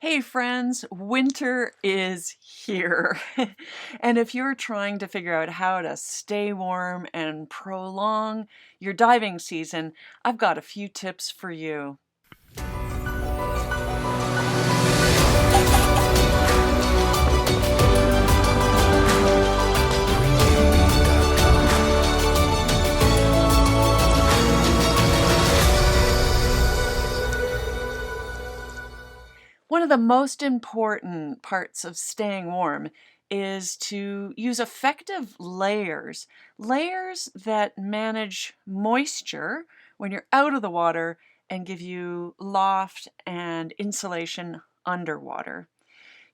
Hey friends, winter is here. And if you're trying to figure out how to stay warm and prolong your diving season, I've got a few tips for you. One of the most important parts of staying warm is to use effective layers. Layers that manage moisture when you're out of the water and give you loft and insulation underwater.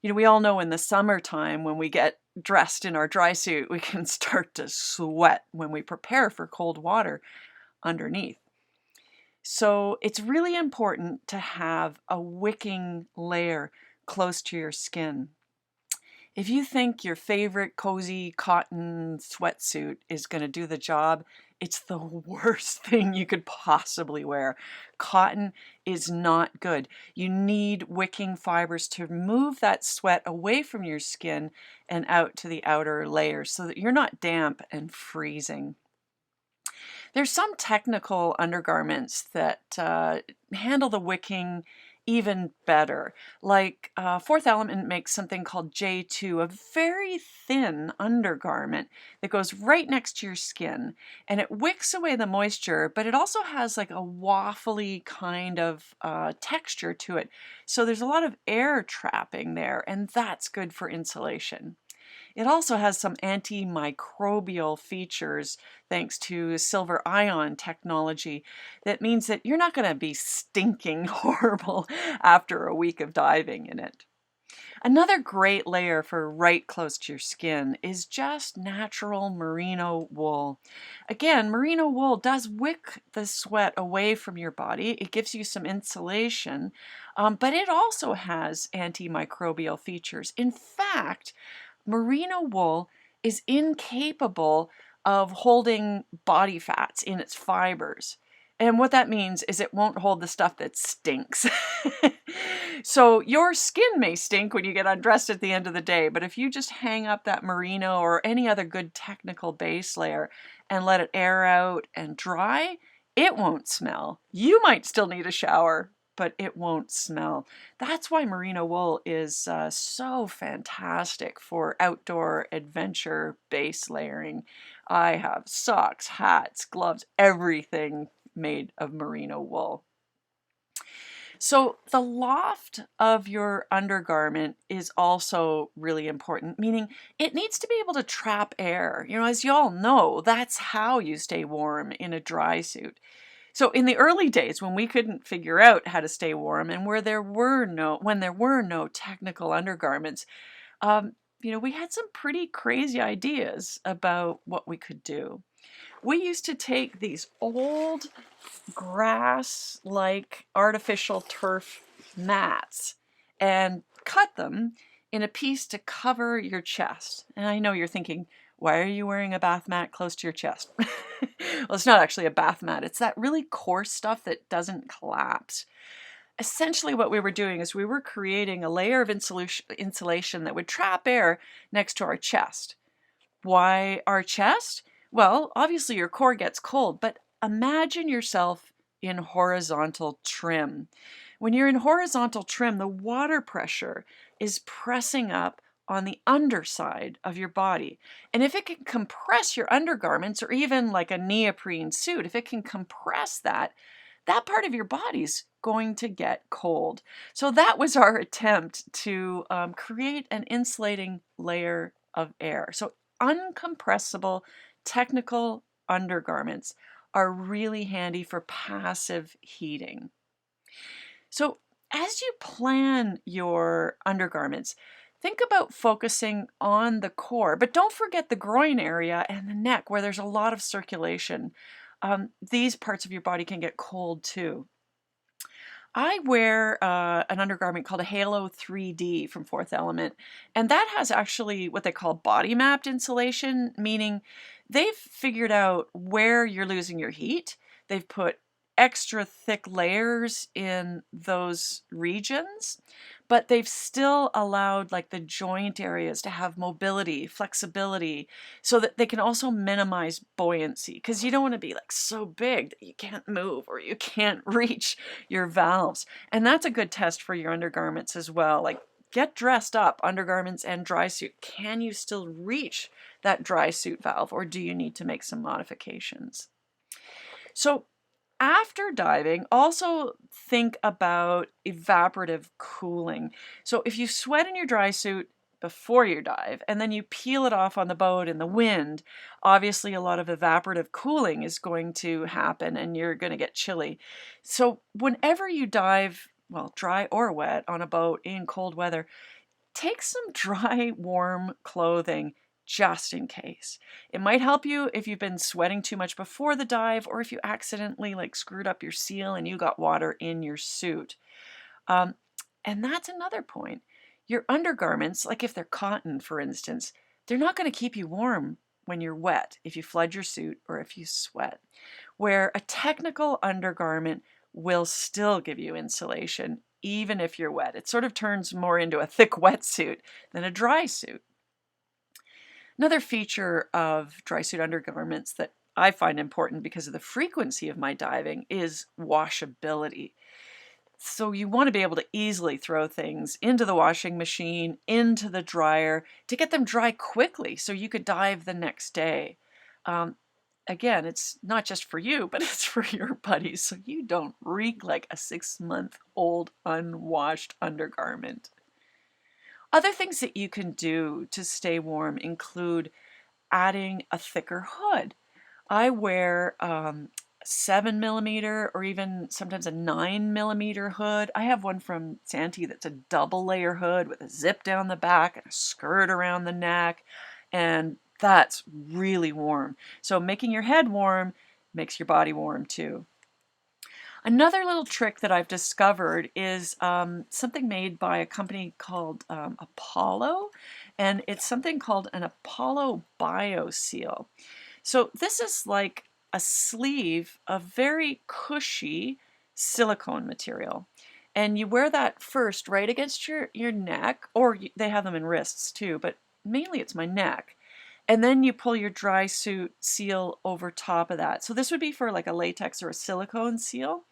We all know in the summertime when we get dressed in our dry suit, we can start to sweat when we prepare for cold water underneath. So it's really important to have a wicking layer close to your skin. If you think your favorite cozy cotton sweatsuit is going to do the job, it's the worst thing you could possibly wear. Cotton is not good. You need wicking fibers to move that sweat away from your skin and out to the outer layers so that you're not damp and freezing. There's some technical undergarments that handle the wicking even better. Like Fourth Element makes something called J2, a very thin undergarment that goes right next to your skin, and it wicks away the moisture, but it also has like a waffly kind of texture to it. So there's a lot of air trapping there, and that's good for insulation. It also has some antimicrobial features thanks to silver ion technology that means that you're not going to be stinking horrible after a week of diving in it. Another great layer for right close to your skin is just natural merino wool. Again, merino wool does wick the sweat away from your body. It gives you some insulation, but it also has antimicrobial features. In fact, merino wool is incapable of holding body fats in its fibers. And what that means is it won't hold the stuff that stinks. So your skin may stink when you get undressed at the end of the day, but if you just hang up that merino or any other good technical base layer and let it air out and dry, it won't smell. You might still need a shower, but it won't smell. That's why merino wool is so fantastic for outdoor adventure base layering. I have socks, hats, gloves, everything made of merino wool. So the loft of your undergarment is also really important, meaning it needs to be able to trap air. As you all know, that's how you stay warm in a dry suit. So in the early days when we couldn't figure out how to stay warm and when there were no technical undergarments, we had some pretty crazy ideas about what we could do. We used to take these old grass-like artificial turf mats and cut them in a piece to cover your chest. And I know you're thinking, why are you wearing a bath mat close to your chest? Well, it's not actually a bath mat. It's that really coarse stuff that doesn't collapse. Essentially what we were doing is we were creating a layer of insulation that would trap air next to our chest. Why our chest? Well, obviously your core gets cold, but imagine yourself in horizontal trim. When you're in horizontal trim, the water pressure is pressing up on the underside of your body. And if it can compress your undergarments or even like a neoprene suit, if it can compress that part of your body's going to get cold. So that was our attempt to create an insulating layer of air. So uncompressible technical undergarments are really handy for passive heating. So as you plan your undergarments, think about focusing on the core, but don't forget the groin area and the neck where there's a lot of circulation. These parts of your body can get cold too. I wear an undergarment called a Halo 3D from Fourth Element, and that has actually what they call body mapped insulation, meaning they've figured out where you're losing your heat. They've put extra thick layers in those regions, but they've still allowed like the joint areas to have mobility, flexibility, so that they can also minimize buoyancy, because you don't want to be like so big that you can't move or you can't reach your valves. And that's a good test for your undergarments as well. Like, get dressed up, undergarments and dry suit. Can you still reach that dry suit valve, or do you need to make some modifications? So after diving, also think about evaporative cooling. So if you sweat in your dry suit before you dive and then you peel it off on the boat in the wind, obviously a lot of evaporative cooling is going to happen and you're going to get chilly. So whenever you dive, well, dry or wet on a boat in cold weather, take some dry, warm clothing just in case. It might help you if you've been sweating too much before the dive, or if you accidentally like screwed up your seal and you got water in your suit. And that's another point. Your undergarments, like if they're cotton, for instance, they're not going to keep you warm when you're wet, if you flood your suit or if you sweat. Where a technical undergarment will still give you insulation, even if you're wet. It sort of turns more into a thick wetsuit than a dry suit. Another feature of dry suit undergarments that I find important because of the frequency of my diving is washability. So you want to be able to easily throw things into the washing machine, into the dryer, to get them dry quickly so you could dive the next day. Again, it's not just for you, but it's for your buddies, so you don't reek like a 6-month-old unwashed undergarment. Other things that you can do to stay warm include adding a thicker hood. I wear 7mm or even sometimes a 9mm hood. I have one from Santee that's a double layer hood with a zip down the back and a skirt around the neck, and that's really warm. So making your head warm makes your body warm too. Another little trick that I've discovered is something made by a company called Apollo, and it's something called an Apollo BioSeal. So this is like a sleeve of very cushy silicone material. And you wear that first right against your neck, or they have them in wrists too, but mainly it's my neck. And then you pull your dry suit seal over top of that. So this would be for like a latex or a silicone seal.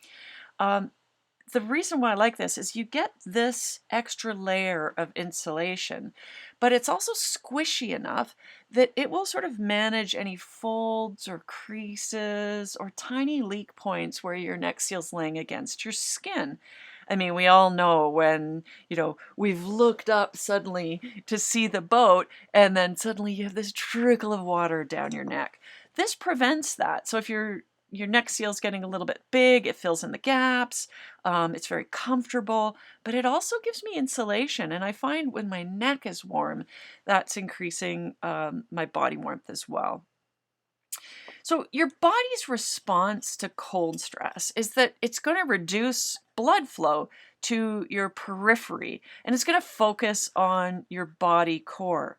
The reason why I like this is you get this extra layer of insulation, but it's also squishy enough that it will sort of manage any folds or creases or tiny leak points where your neck seal's laying against your skin. I mean, we all know when, we've looked up suddenly to see the boat and then suddenly you have this trickle of water down your neck. This prevents that. So if your neck seal's getting a little bit big, it fills in the gaps, it's very comfortable, but it also gives me insulation. And I find when my neck is warm, that's increasing my body warmth as well. So your body's response to cold stress is that it's going to reduce blood flow to your periphery, and it's going to focus on your body core.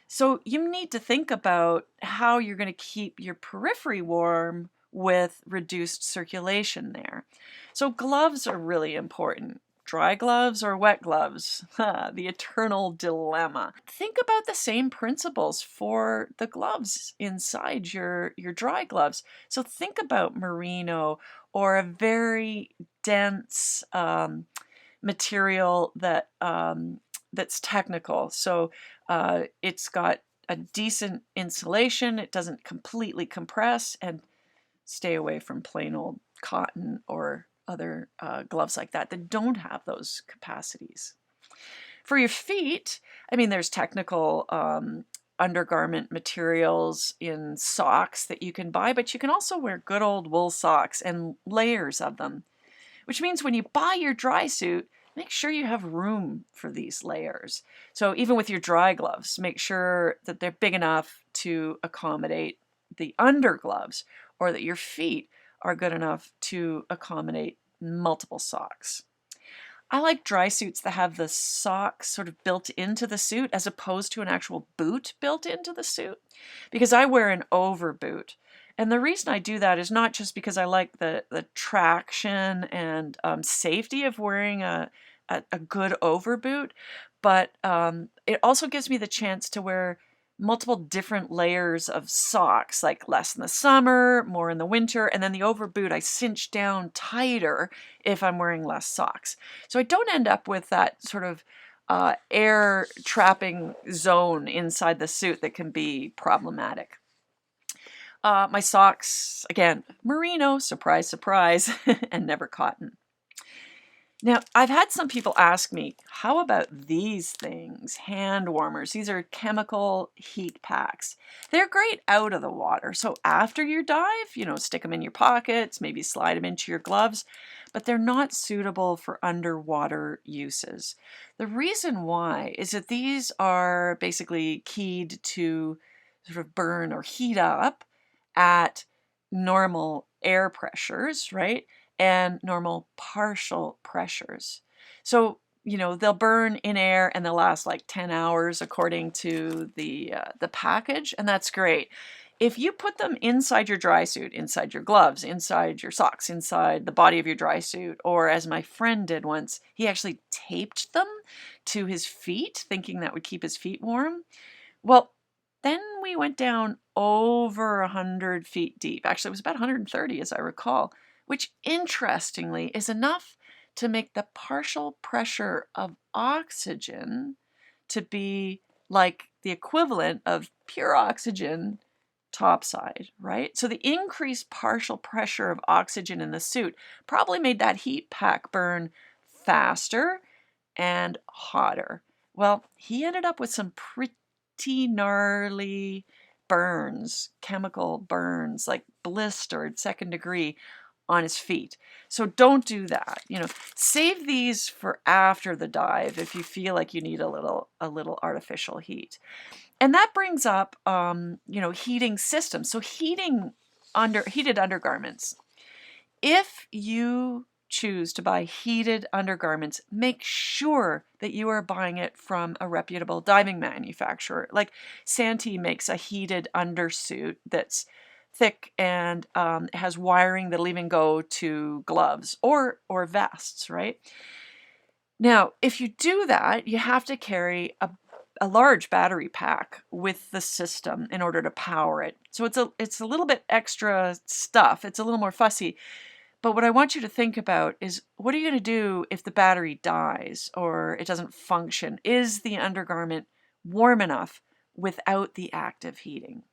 So you need to think about how you're going to keep your periphery warm with reduced circulation there. So gloves are really important. Dry gloves or wet gloves? The eternal dilemma. Think about the same principles for the gloves inside your dry gloves. So think about merino or a very dense material that that's technical. So it's got a decent insulation. It doesn't completely compress, and stay away from plain old cotton or other gloves like that don't have those capacities. For your feet, I mean, there's technical undergarment materials in socks that you can buy, but you can also wear good old wool socks and layers of them, which means when you buy your dry suit, make sure you have room for these layers. So even with your dry gloves, make sure that they're big enough to accommodate the undergloves, or that your feet are good enough to accommodate multiple socks. I like dry suits that have the socks sort of built into the suit as opposed to an actual boot built into the suit, because I wear an overboot. And the reason I do that is not just because I like the traction and safety of wearing a good overboot, but it also gives me the chance to wear multiple different layers of socks, like less in the summer, more in the winter, and then the overboot I cinch down tighter if I'm wearing less socks. So I don't end up with that sort of air trapping zone inside the suit that can be problematic. My socks, again, merino, surprise, surprise, and never cotton. Now, I've had some people ask me, how about these things, hand warmers? These are chemical heat packs. They're great out of the water. So after your dive, stick them in your pockets, maybe slide them into your gloves, but they're not suitable for underwater uses. The reason why is that these are basically keyed to sort of burn or heat up at normal air pressures, right? And normal partial pressures. So, they'll burn in air and they'll last like 10 hours according to the package, and that's great. If you put them inside your dry suit, inside your gloves, inside your socks, inside the body of your dry suit, or as my friend did once, he actually taped them to his feet, thinking that would keep his feet warm. Well, then we went down over 100 feet deep. Actually, it was about 130 as I recall, which interestingly is enough to make the partial pressure of oxygen to be like the equivalent of pure oxygen topside, right? So the increased partial pressure of oxygen in the suit probably made that heat pack burn faster and hotter. Well, he ended up with some pretty gnarly burns, chemical burns, like blistered second degree on his feet. So don't do that. Save these for after the dive if you feel like you need a little artificial heat. And that brings up heating systems. So heated undergarments. If you choose to buy heated undergarments, make sure that you are buying it from a reputable diving manufacturer. Like Santee makes a heated undersuit that's thick and has wiring that'll even go to gloves or vests, right? Now, if you do that, you have to carry a large battery pack with the system in order to power it. So it's a little bit extra stuff. It's a little more fussy. But what I want you to think about is, what are you going to do if the battery dies or it doesn't function? Is the undergarment warm enough without the active heating?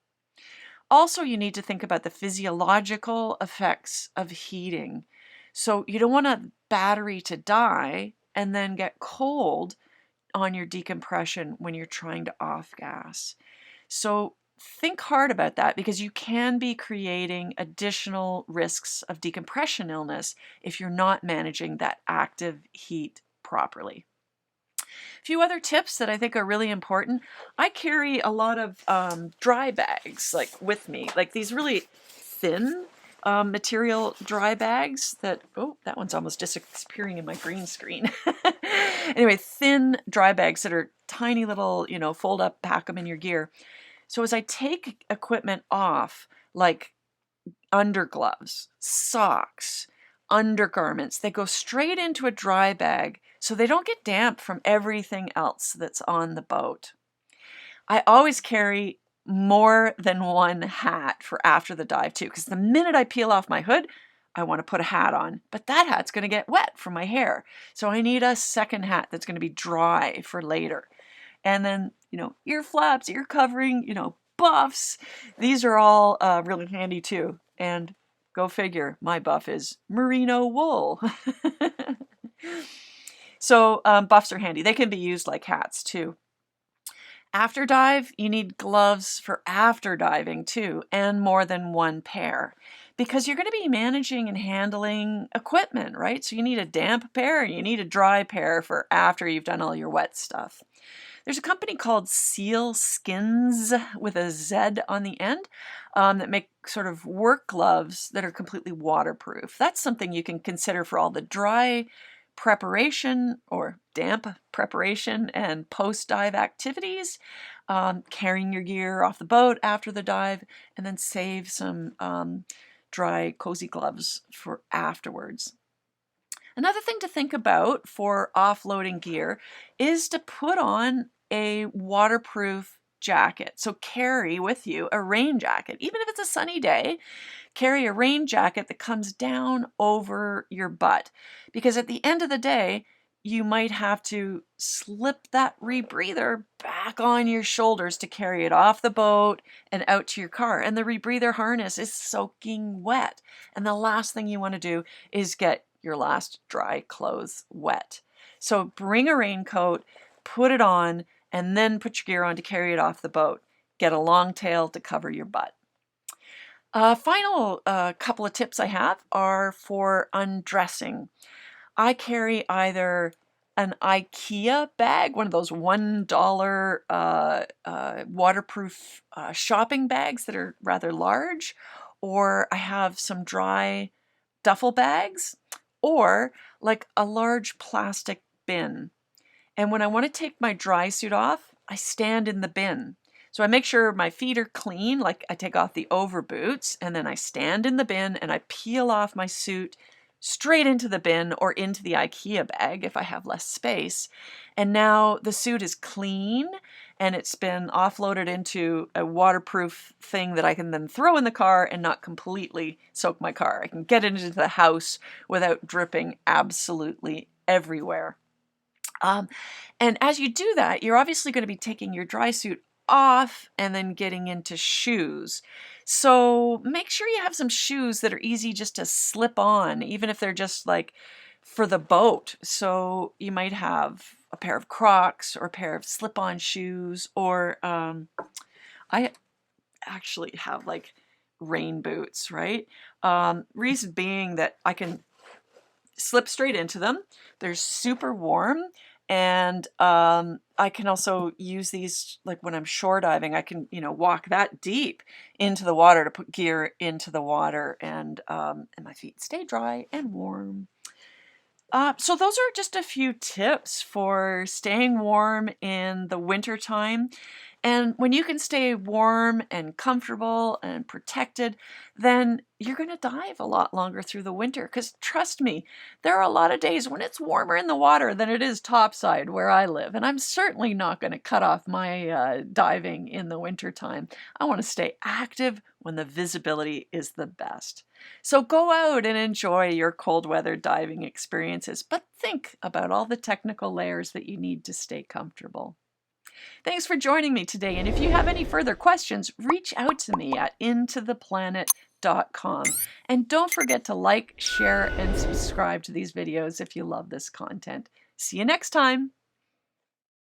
Also, you need to think about the physiological effects of heating. So you don't want a battery to die and then get cold on your decompression when you're trying to off gas. So think hard about that, because you can be creating additional risks of decompression illness if you're not managing that active heat properly. A few other tips that I think are really important. I carry a lot of dry bags with me, like these really thin material dry bags that, oh, that one's almost disappearing in my green screen. Anyway, thin dry bags that are tiny little, fold up, pack them in your gear. So as I take equipment off, like undergloves, socks, undergarments, they go straight into a dry bag so they don't get damp from everything else that's on the boat. I always carry more than one hat for after the dive too, because the minute I peel off my hood, I want to put a hat on, but that hat's going to get wet from my hair. So I need a second hat that's going to be dry for later. And then, ear flaps, ear covering, buffs. These are all really handy too. And go figure, my buff is merino wool. So buffs are handy. They can be used like hats too. After dive, you need gloves for after diving too, and more than one pair, because you're going to be managing and handling equipment, right? So you need a damp pair and you need a dry pair for after you've done all your wet stuff. There's a company called Seal Skins with a Z on the end that make sort of work gloves that are completely waterproof. That's something you can consider for all the dry preparation or damp preparation and post-dive activities. carrying your gear off the boat after the dive, and then save some dry, cozy gloves for afterwards. Another thing to think about for offloading gear is to put on a waterproof jacket. So carry with you a rain jacket. Even if it's a sunny day, carry a rain jacket that comes down over your butt. Because at the end of the day, you might have to slip that rebreather back on your shoulders to carry it off the boat and out to your car. And the rebreather harness is soaking wet. And the last thing you want to do is get your last dry clothes wet. So bring a raincoat, put it on, and then put your gear on to carry it off the boat. Get a long tail to cover your butt. Final couple of tips I have are for undressing. I carry either an IKEA bag, one of those $1 waterproof shopping bags that are rather large, or I have some dry duffel bags, or like a large plastic bin. And when I want to take my dry suit off, I stand in the bin. So I make sure my feet are clean, like I take off the overboots, and then I stand in the bin and I peel off my suit straight into the bin or into the IKEA bag if I have less space. And now the suit is clean and it's been offloaded into a waterproof thing that I can then throw in the car and not completely soak my car. I can get it into the house without dripping absolutely everywhere. And as you do that, you're obviously going to be taking your dry suit off and then getting into shoes. So make sure you have some shoes that are easy just to slip on, even if they're just like for the boat. So you might have a pair of Crocs or a pair of slip-on shoes, or I actually have like rain boots, right? Reason being that I can slip straight into them. They're super warm. And I can also use these, like when I'm shore diving, I can, walk that deep into the water to put gear into the water, and my feet stay dry and warm. So those are just a few tips for staying warm in the winter time. And when you can stay warm and comfortable and protected, then you're going to dive a lot longer through the winter. Because trust me, there are a lot of days when it's warmer in the water than it is topside where I live. And I'm certainly not going to cut off my diving in the wintertime. I want to stay active when the visibility is the best. So go out and enjoy your cold weather diving experiences, but think about all the technical layers that you need to stay comfortable. Thanks for joining me today, and if you have any further questions, reach out to me at intotheplanet.com. And don't forget to like, share, and subscribe to these videos if you love this content. See you next time.